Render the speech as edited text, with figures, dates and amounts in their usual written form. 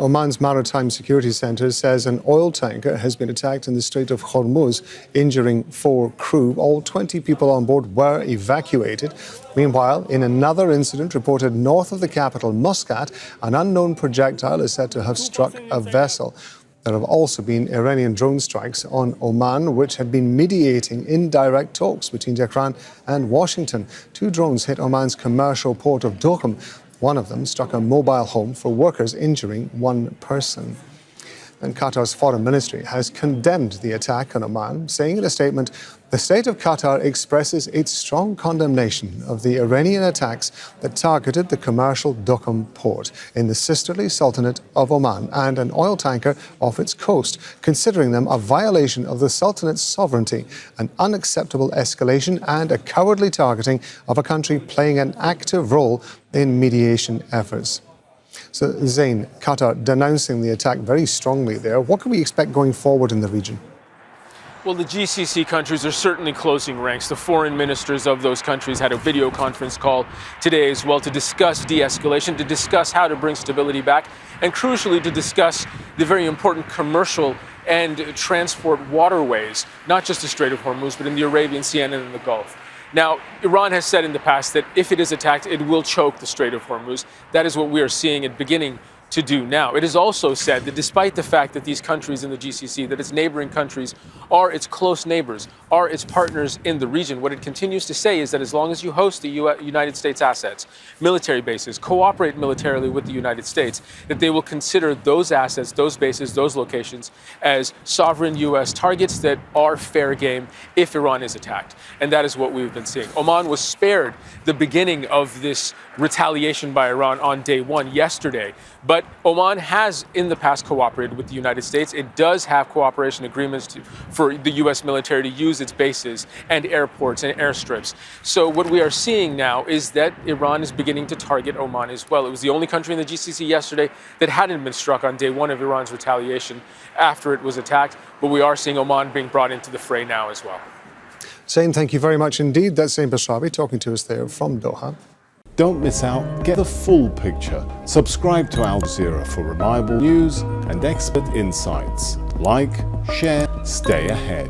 Oman's Maritime Security Centre says an oil tanker has been attacked in the Strait of Hormuz, injuring 4 crew. All 20 people on board were evacuated. Meanwhile, in another incident reported north of the capital, Muscat, an unknown projectile is said to have struck a vessel. There have also been Iranian drone strikes on Oman, which had been mediating indirect talks between Tehran and Washington. 2 drones hit Oman's commercial port of Duqm. One of them struck a mobile home for workers, injuring 1 person. And Qatar's foreign ministry has condemned the attack on Oman, saying in a statement, the state of Qatar expresses its strong condemnation of the Iranian attacks that targeted the commercial Duqm port in the sisterly Sultanate of Oman and an oil tanker off its coast, considering them a violation of the Sultanate's sovereignty, an unacceptable escalation and a cowardly targeting of a country playing an active role in mediation efforts. So, Zein, Qatar denouncing the attack very strongly there. What can we expect going forward in the region? Well, the GCC countries are certainly closing ranks. The foreign ministers of those countries had a video conference call today as well to discuss de-escalation, to discuss how to bring stability back, and crucially to discuss the very important commercial and transport waterways, not just the Strait of Hormuz, but in the Arabian Sea and in the Gulf. Now, Iran has said in the past that if it is attacked, it will choke the Strait of Hormuz. That is what we are seeing and beginning to do now. It is also said that despite the fact that these countries in the GCC, that its neighboring countries are its close neighbors, are its partners in the region, what it continues to say is that as long as you host the United States assets, military bases, cooperate militarily with the United States, that they will consider those assets, those bases, those locations as sovereign U.S. targets that are fair game if Iran is attacked. And that is what we've been seeing. Oman was spared the beginning of this retaliation by Iran on day 1 yesterday. But Oman has in the past cooperated with the United States. It does have cooperation agreements for the U.S. military to use its bases and airports and airstrips. So what we are seeing now is that Iran is beginning to target Oman as well. It was the only country in the GCC yesterday that hadn't been struck on day 1 of Iran's retaliation after it was attacked. But we are seeing Oman being brought into the fray now as well. Zein, thank you very much indeed. That's Zein Basravi talking to us there from Doha. Don't miss out, get the full picture. Subscribe to Al Jazeera for reliable news and expert insights. Like, share, stay ahead.